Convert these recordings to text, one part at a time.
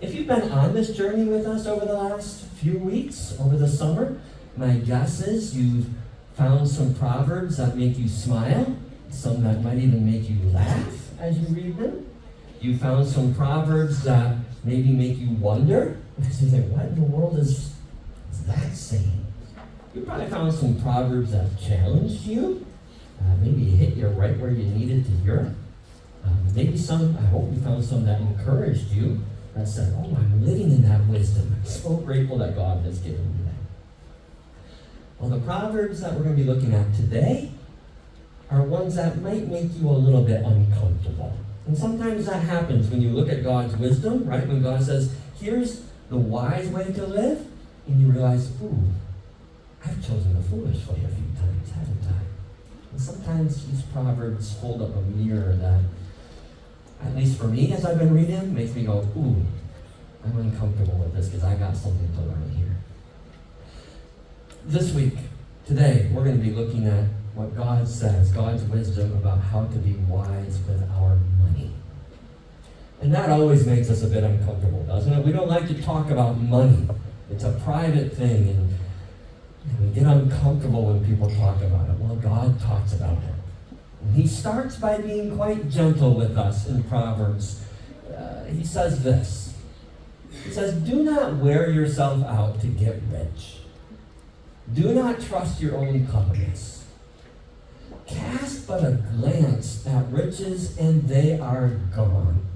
If you've been on this journey with us over the last few weeks, over the summer, my guess is you've found some proverbs that make you smile, some that might even make you laugh as you read them. You found some proverbs that maybe make you wonder, because you think, what in the world is that saying? You probably found some proverbs that challenged you. Maybe hit you right where you needed to hear. Maybe some, I hope you found some that encouraged you, that said, oh, I'm living in that wisdom. I'm so grateful that God has given me that. Well, the proverbs that we're going to be looking at today are ones that might make you a little bit uncomfortable. And sometimes that happens when you look at God's wisdom, right? When God says, here's the wise way to live, and you realize, ooh, I've chosen the foolish way a few times, haven't I? And sometimes these proverbs hold up a mirror that, at least for me, as I've been reading them, makes me go, ooh, I'm uncomfortable with this because I got something to learn here. This week, today, we're going to be looking at what God says, God's wisdom about how to be wise with our money. And that always makes us a bit uncomfortable, doesn't it? We don't like to talk about money. It's a private thing, and we get uncomfortable when people talk about it. Well, God talks about it. And he starts by being quite gentle with us in Proverbs. He says this. He says, do not wear yourself out to get rich. Do not trust your own cleverness. Cast but a glance at riches, and they are gone.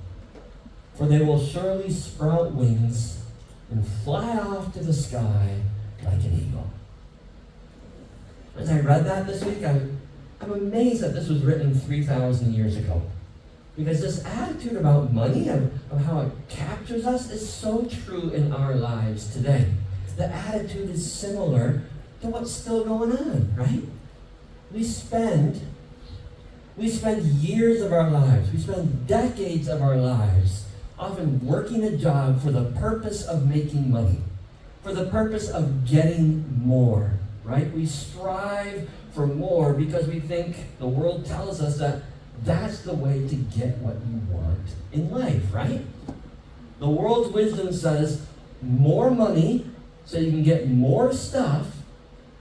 For they will surely sprout wings and fly off to the sky like an eagle. As I read that this week, I'm amazed that this was written 3,000 years ago. Because this attitude about money, of how it captures us, is so true in our lives today. The attitude is similar to what's still going on, right? We spend years of our lives, we spend decades of our lives often working a job for the purpose of making money, for the purpose of getting more, right? We strive for more because we think the world tells us that that's the way to get what you want in life, right? The world's wisdom says more money so you can get more stuff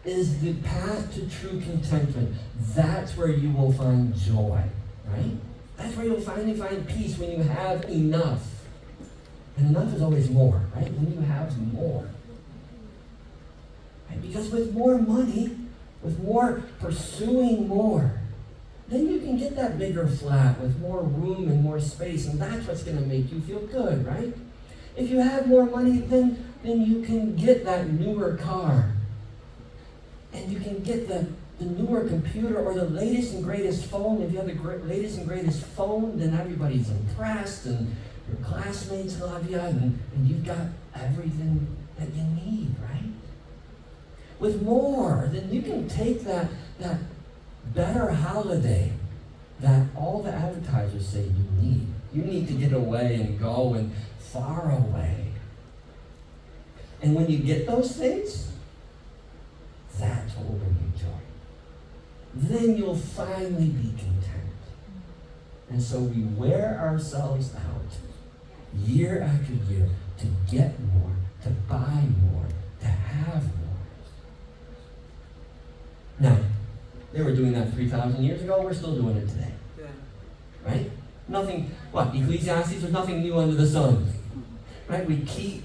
is the path to true contentment. That's where you will find joy, right? That's where you'll finally find peace, when you have enough. And enough is always more, right? When you have more. Right? Because with more money, with more pursuing more, then you can get that bigger flat with more room and more space, and that's what's going to make you feel good, right? If you have more money, then you can get that newer car. And you can get the newer computer or the latest and greatest phone. If you have the latest and greatest phone, then everybody's impressed, and your classmates love you, and you've got everything that you need, right? With more, then you can take that better holiday that all the advertisers say you need. You need to get away and go and far away. And when you get those things, that's what will bring you joy. Then you'll finally be content. And so we wear ourselves out year after year to get more, to buy more, to have more. Now, they were doing that 3,000 years ago. We're still doing it today. Yeah. Right? Nothing, Ecclesiastes, there's nothing new under the sun. Right? We keep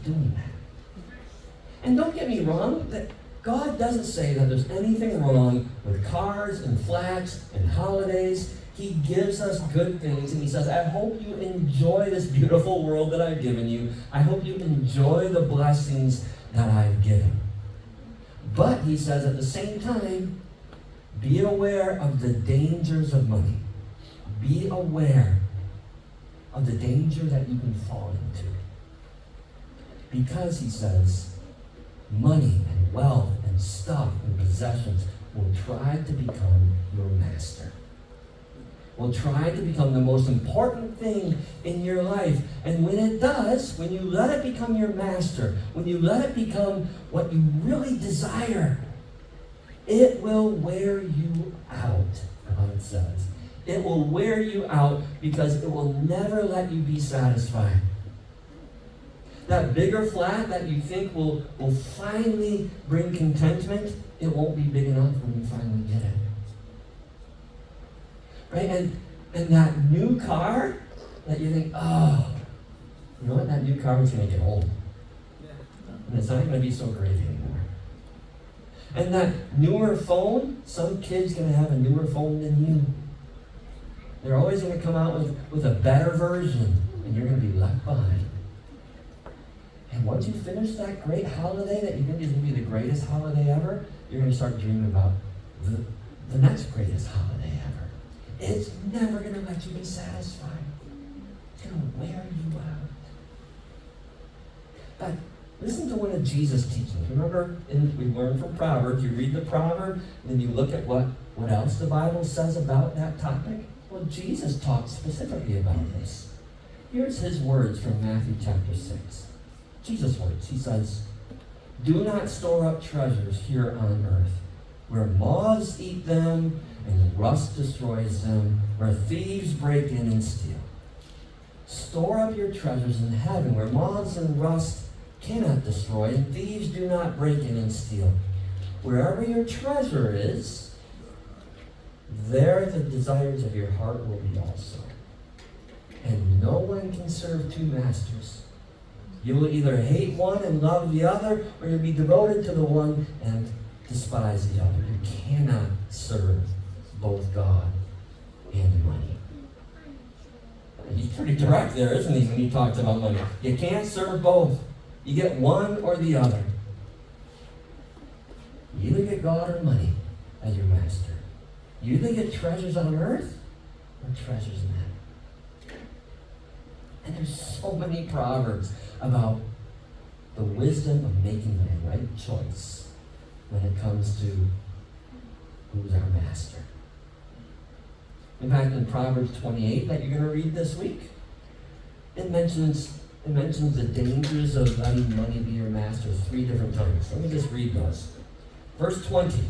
doing that. And don't get me wrong, that God doesn't say that there's anything wrong with cars and flats and holidays. He gives us good things, and he says, I hope you enjoy this beautiful world that I've given you. I hope you enjoy the blessings that I've given. But he says at the same time, be aware of the dangers of money. Be aware of the danger that you can fall into. Because, he says, money and wealth and stuff and possessions will try to become your master. Will try to become the most important thing in your life. And when it does, when you let it become your master, when you let it become what you really desire, it will wear you out, God says. It will wear you out because it will never let you be satisfied. That bigger flat that you think will finally bring contentment, it won't be big enough when you finally get it. Right? And that new car that you think, oh, you know what? That new car is going to get old. And it's not going to be so great anymore. And that newer phone, some kid's going to have a newer phone than you. They're always going to come out with a better version, and you're going to be left behind. And once you finish that great holiday that you think is going to be the greatest holiday ever, you're going to start dreaming about the next greatest holiday ever. It's never going to let you be satisfied. It's going to wear you out. But listen to one of Jesus' teachings. Remember, we learned from Proverbs. You read the proverb, and then you look at what else the Bible says about that topic. Well, Jesus talks specifically about this. Here's his words from Matthew chapter 6. Jesus' words. He says, "Do not store up treasures here on earth, where moths eat them and rust destroys them, where thieves break in and steal. Store up your treasures in heaven, where moths and rust cannot destroy, and thieves do not break in and steal. Wherever your treasure is, there the desires of your heart will be also. And no one can serve two masters. You will either hate one and love the other, or you'll be devoted to the one and despise the other. You cannot serve both God and money." He's pretty direct there, isn't he, when he talks about money? You can't serve both. You get one or the other. You either get God or money as your master. You either get treasures on earth or treasures in heaven. And there's so many proverbs about the wisdom of making the right choice when it comes to who's our master. In fact, in Proverbs 28 that you're going to read this week, it mentions the dangers of letting money be your master 3 different times. Let me just read those. Verse 20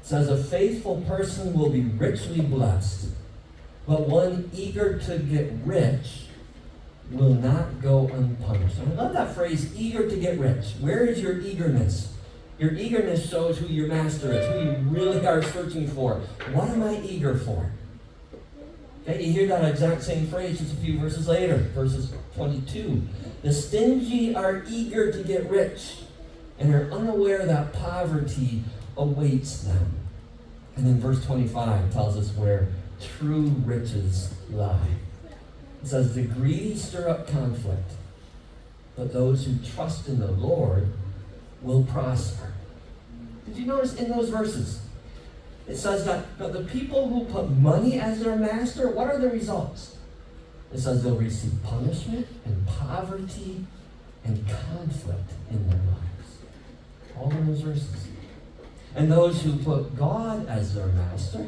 says, "A faithful person will be richly blessed, but one eager to get rich will not go unpunished." And I love that phrase, eager to get rich. Where is your eagerness? Your eagerness shows who your master is, who you really are searching for. What am I eager for? Okay, you hear that exact same phrase just a few verses later, verses 22. "The stingy are eager to get rich and are unaware that poverty awaits them." And then verse 25 tells us where true riches lie. It says, "The greedy stir up conflict, but those who trust in the Lord will prosper." Did you notice in those verses? It says that the people who put money as their master, what are the results? It says they'll receive punishment and poverty and conflict in their lives. All in those verses. And those who put God as their master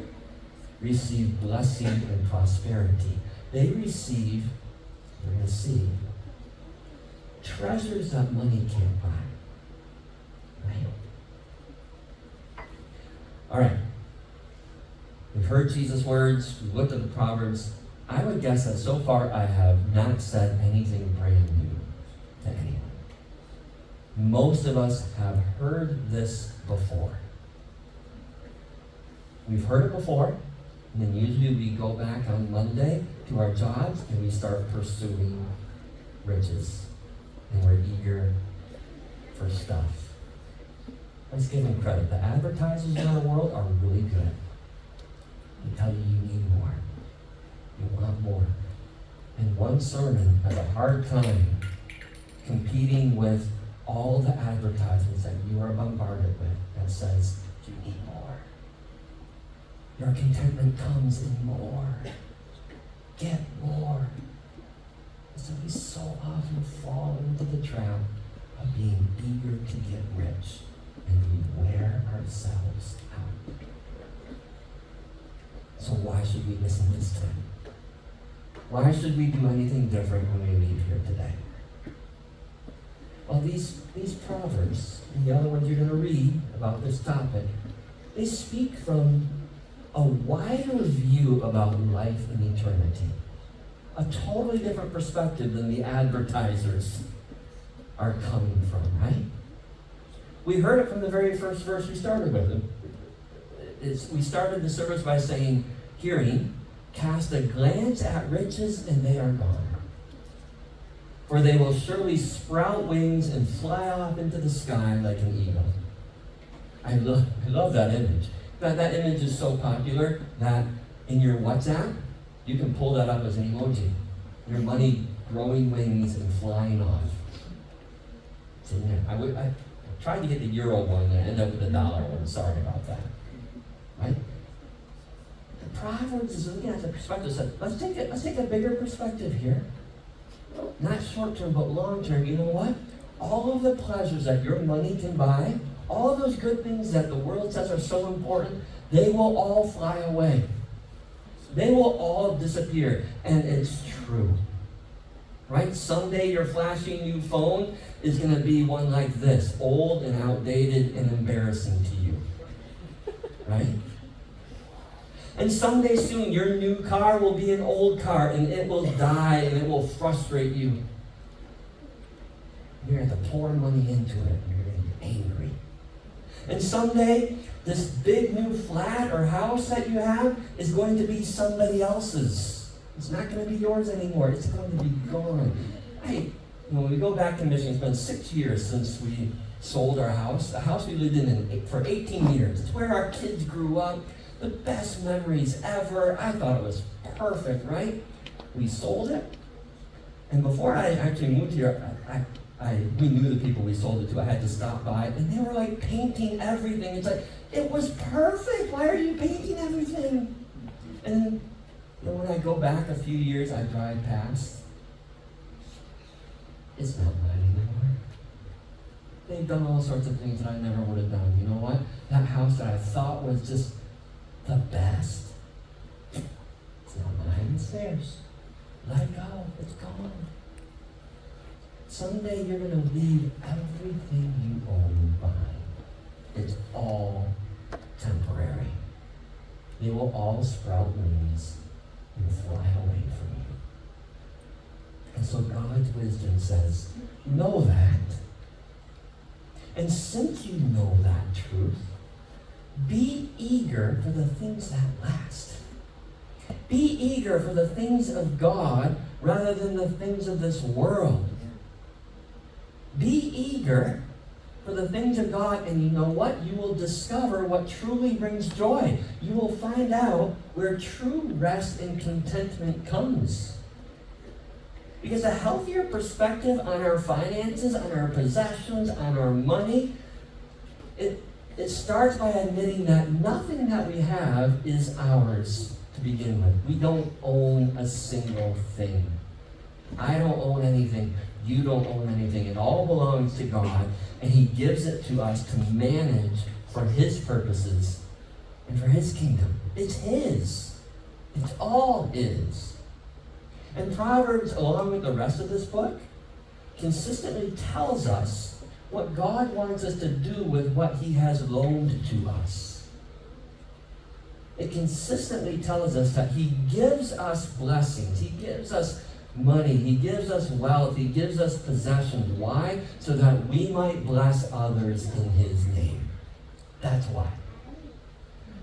receive blessing and prosperity. They receive, we're going to see, treasures that money can't buy. Right? All right. We've heard Jesus' words. We've looked at the Proverbs. I would guess that so far I have not said anything brand new to anyone. Most of us have heard this before. We've heard it before, and then usually we go back on Monday to our jobs and we start pursuing riches. And we're eager for stuff. Let's give them credit. The advertisers in our world are really good. They tell you need more. You want more. And one sermon has a hard time competing with all the advertisements that you are bombarded with that says you need more. Your contentment comes in more. Get more. So we so often fall into the trap of being eager to get rich, and we wear ourselves out. So why should we listen this time? Why should we do anything different when we leave here today? Well, these Proverbs, and the other ones you're going to read about this topic, they speak from a wider view about life and eternity. A totally different perspective than the advertisers are coming from, right? We heard it from the very first verse we started with. We started the service by saying, hearing, cast a glance at riches and they are gone. For they will surely sprout wings and fly off into the sky like an eagle. I love that image. That image is so popular that in your WhatsApp, you can pull that up as an emoji. Your money growing wings and flying off. It's in there. I tried to get the euro one and I ended up with the dollar one. Sorry about that. Right? The Proverbs is looking at the perspective. So let's take a bigger perspective here. Not short term, but long term. You know what? All of the pleasures that your money can buy, all of those good things that the world says are so important, they will all fly away. They will all disappear. And it's true. Right? Someday your flashy new phone is going to be one like this, old and outdated and embarrassing to you. Right? And someday soon your new car will be an old car and it will die and it will frustrate you. You're going to have to pour money into it and you're going to be angry. And someday this big new flat or house that you have is going to be somebody else's. It's not going to be yours anymore. It's going to be gone. When we go back to Michigan, it's been 6 years since we sold our house. The house we lived in for 18 years. It's where our kids grew up. The best memories ever. I thought it was perfect, right? We sold it. And before I actually moved here, we knew the people we sold it to. I had to stop by. And they were like painting everything. It's like, it was perfect. Why are you painting everything? And when I go back a few years, I drive past. It's not mine anymore. They've done all sorts of things that I never would have done. You know what? That house that I thought was just the best, it's not mine, it's theirs. Let it go. It's gone. Someday you're going to leave everything you own behind. It's all temporary. They will all sprout wings and fly away from you. And so God's wisdom says, know that. And since you know that truth, be eager for the things that last. Be eager for the things of God rather than the things of this world. Be eager for the things of God, and you know what? You will discover what truly brings joy. You will find out where true rest and contentment comes. Because a healthier perspective on our finances, on our possessions, on our money, it starts by admitting that nothing that we have is ours to begin with. We don't own a single thing. I don't own anything. You don't own anything. It all belongs to God, and He gives it to us to manage for His purposes and for His kingdom. It's His. It's all His. And Proverbs, along with the rest of this book, consistently tells us what God wants us to do with what He has loaned to us. It consistently tells us that He gives us blessings. He gives us money. He gives us wealth. He gives us possessions. Why? So that we might bless others in His name. That's why.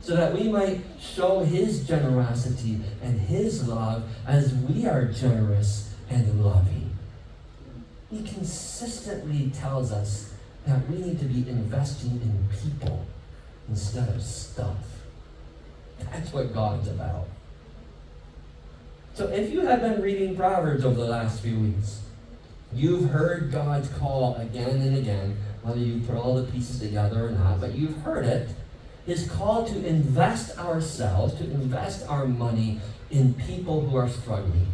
So that we might show His generosity and His love as we are generous and loving. He consistently tells us that we need to be investing in people instead of stuff. That's what God's about. So if you have been reading Proverbs over the last few weeks, you've heard God's call again and again, whether you put all the pieces together or not, but you've heard it. His call to invest ourselves, to invest our money in people who are struggling.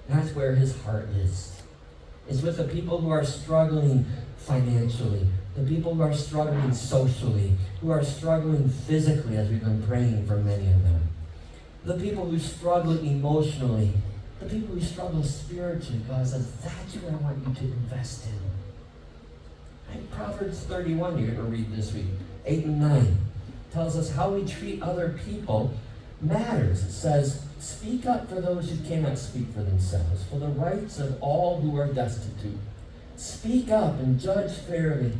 That's where His heart is. It's with the people who are struggling financially, the people who are struggling socially, who are struggling physically, as we've been praying for many of them. The people who struggle emotionally, the people who struggle spiritually. God says, that's who I want you to invest in. Right? Proverbs 31, you're going to read this week, 8 and 9, tells us how we treat other people matters. It says, speak up for those who cannot speak for themselves, for the rights of all who are destitute. Speak up and judge fairly.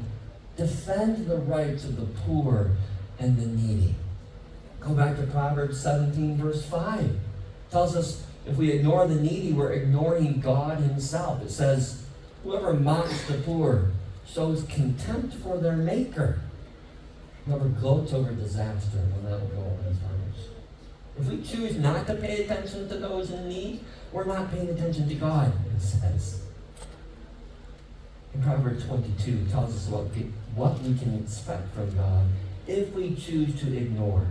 Defend the rights of the poor and the needy. Go back to Proverbs 17, verse 5. It tells us if we ignore the needy, we're ignoring God himself. It says, whoever mocks the poor shows contempt for their maker. Whoever gloats over disaster will never go unpunished. If we choose not to pay attention to those in need, we're not paying attention to God, it says. In Proverbs 22, it tells us about what we can expect from God if we choose to ignore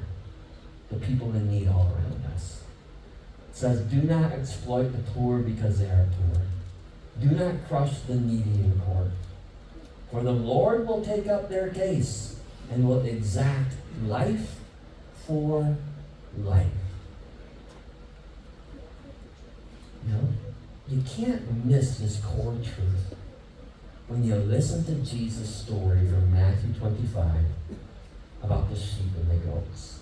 the people in need all around us. It says, do not exploit the poor because they are poor. Do not crush the needy in court. For the Lord will take up their case and will exact life for life. You know, you can't miss this core truth when you listen to Jesus' story from Matthew 25 about the sheep and the goats.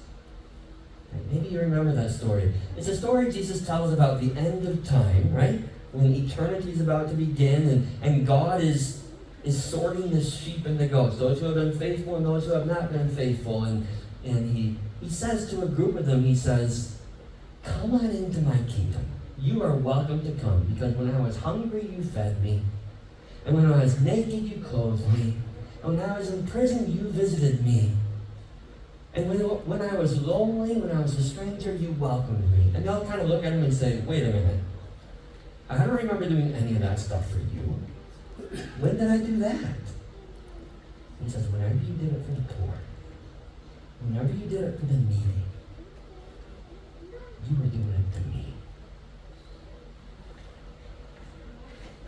And maybe you remember that story. It's a story Jesus tells about the end of time, right? When eternity is about to begin and God is sorting the sheep and the goats, those who have been faithful and those who have not been faithful. And he says to a group of them, he says, come on into my kingdom. You are welcome to come, because when I was hungry, you fed me. And when I was naked, you clothed me. And when I was in prison, you visited me. And when I was lonely, when I was a stranger, you welcomed me. And they'll kind of look at him and say, wait a minute. I don't remember doing any of that stuff for you. When did I do that? He says, whenever you did it for the poor, whenever you did it for the needy, you were doing it to me.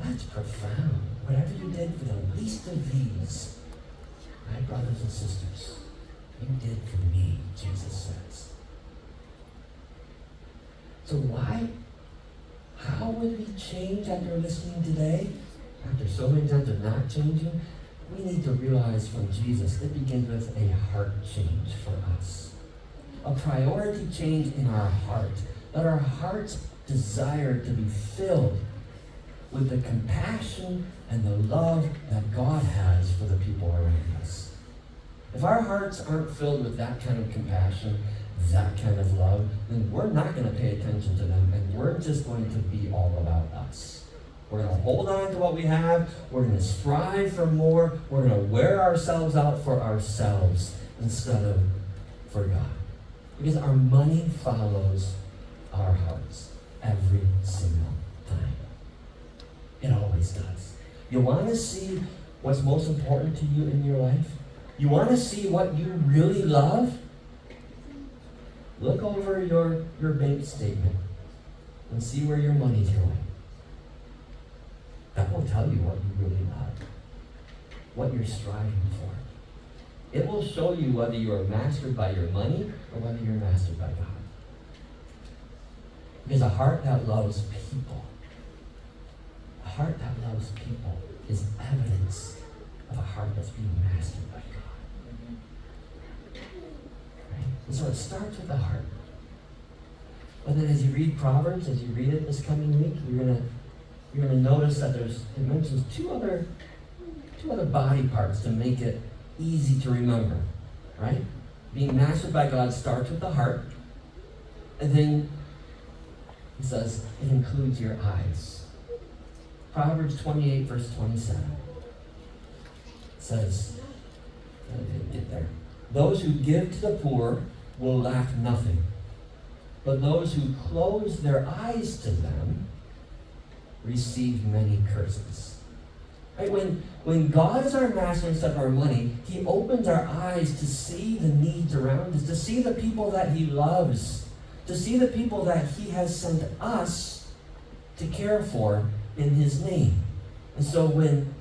That's profound. Whatever you did for the least of these, my brothers and sisters, you did for me, Jesus says. So why? How would we change after listening today? After so many times of not changing, we need to realize from Jesus it begins with a heart change for us. A priority change in our heart. That our hearts desire to be filled with the compassion and the love that God has for the people around us. If our hearts aren't filled with that kind of compassion, that kind of love, then we're not going to pay attention to them, and we're just going to be all about us. We're going to hold on to what we have. We're going to strive for more. We're going to wear ourselves out for ourselves instead of for God. Because our money follows our hearts every single time. It always does. You want to see what's most important to you in your life? You want to see what you really love? Look over your bank statement and see where your money's going. That will tell you what you really love, what you're striving for. It will show you whether you are mastered by your money or whether you're mastered by God. Because a heart that loves people, a heart that loves people is evidence of a heart that's being mastered by God. Right? And so it starts with the heart. But then as you read Proverbs, as you read it this coming week, you're going to notice that it mentions two other body parts to make it easy to remember, right? Being mastered by God starts with the heart, and then it says it includes your eyes. Proverbs 28, verse 27 says, I didn't get there. Those who give to the poor will lack nothing, but those who close their eyes to them receive many curses. Right? When God is our master instead of our money, he opens our eyes to see the needs around us, to see the people that he loves, to see the people that he has sent us to care for in his name. And so when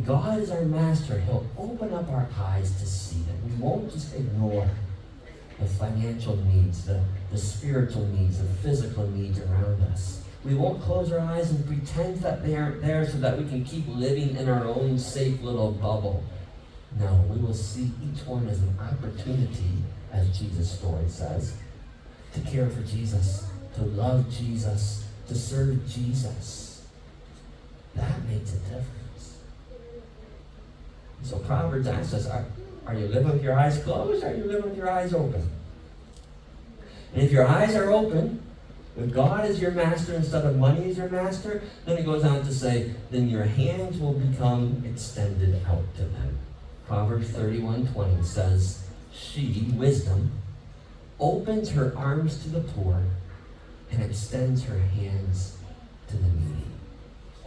God is our master, he'll open up our eyes to see that we won't just ignore the financial needs, the spiritual needs, the physical needs around us. We won't close our eyes and pretend that they aren't there so that we can keep living in our own safe little bubble. No, we will see each one as an opportunity, as Jesus' story says, to care for Jesus, to love Jesus, to serve Jesus. That makes a difference. So Proverbs asks us, are you living with your eyes closed, or are you living with your eyes open? And if your eyes are open, if God is your master instead of money is your master, then it goes on to say, then your hands will become extended out to them. Proverbs 31:20 says, she, wisdom, opens her arms to the poor and extends her hands to the needy.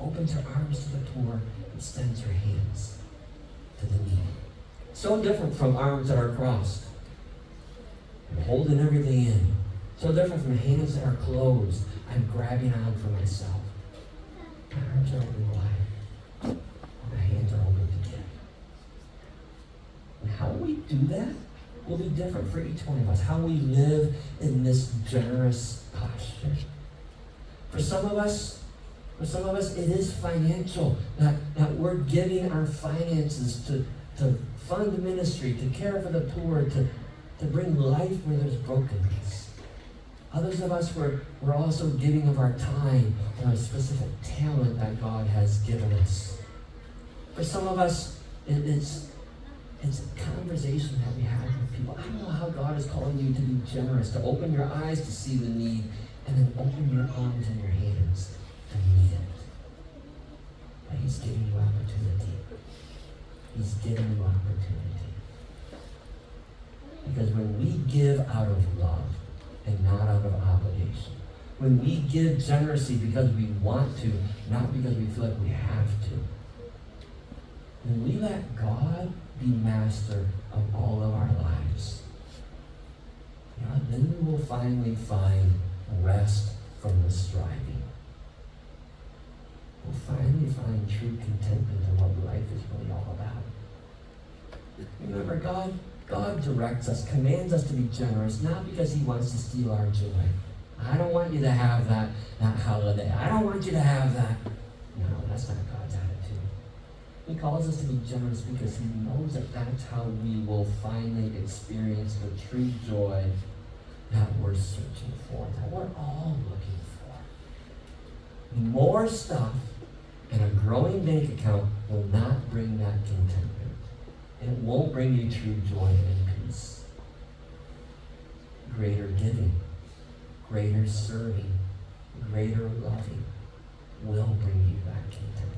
Opens her arms to the poor, extends her hands to the needy. So different from arms that are crossed and holding everything in. So different from hands that are closed. I'm grabbing on for myself. My arms are open wide. My hands are open to give. And how we do that will be different for each one of us. How we live in this generous posture. For some of us, it is financial. That we're giving our finances to fund ministry, to care for the poor, to bring life where there's brokenness. Others of us, we're also giving of our time or a specific talent that God has given us. For some of us, it's a conversation that we have with people. I don't know how God is calling you to be generous, to open your eyes to see the need, and then open your arms and your hands to meet it. But He's giving you opportunity. He's giving you opportunity. Because when we give out of love and not out of obligation, when we give generously because we want to, not because we feel like we have to, when we let God be master of all of our lives, then we will finally find rest from the striving. We'll finally find true contentment in what life is really all about. Remember, God directs us, commands us to be generous, not because He wants to steal our joy. I don't want you to have that holiday. I don't want you to have that. No, that's not God's attitude. He calls us to be generous because He knows that that's how we will finally experience the true joy that we're searching for, that we're all looking for. More stuff and a growing bank account will not bring that contentment. It won't bring you true joy and peace. Greater giving, greater serving, greater loving will bring you that contentment.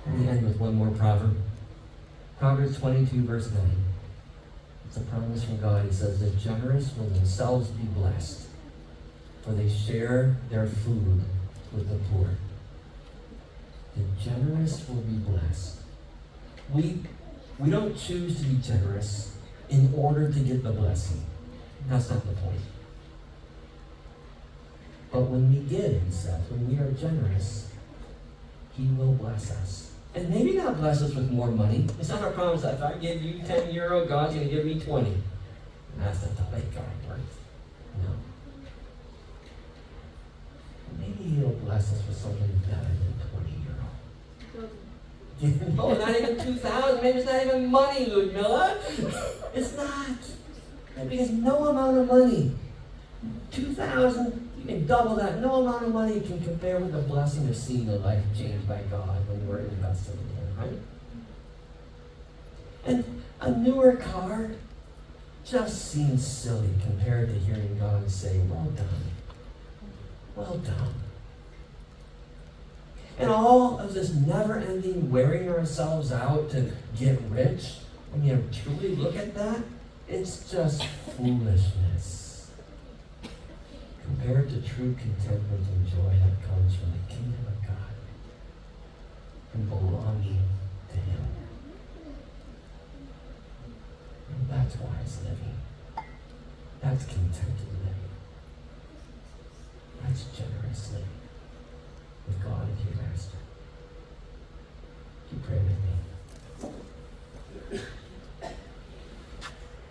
Let me end with one more proverb. Proverbs 22, verse 9. It's a promise from God. He says, the generous will themselves be blessed, for they share their food with the poor. The generous will be blessed. We don't choose to be generous in order to get the blessing. That's not the point. But when we give, He says, when we are generous, He will bless us. And maybe not bless us with more money. It's not our promise that if I give you 10 euro, God's going to give me 20. And that's not the way God works. No. Maybe He'll bless us with something better than 20 euro. No, not even 2,000. Maybe it's not even money, Ludmilla. It's not. Because no amount of money, 2,000, you can double that. No amount of money can compare with the blessing of seeing a life changed by God when we're invested in Him, right? And a newer car just seems silly compared to hearing God say, well done. Well done. And all of this never-ending wearing ourselves out to get rich, when you truly look at that, it's just foolishness compared to true contentment and joy that comes from the kingdom of God, from belonging to Him. And that's wise living. That's contented living.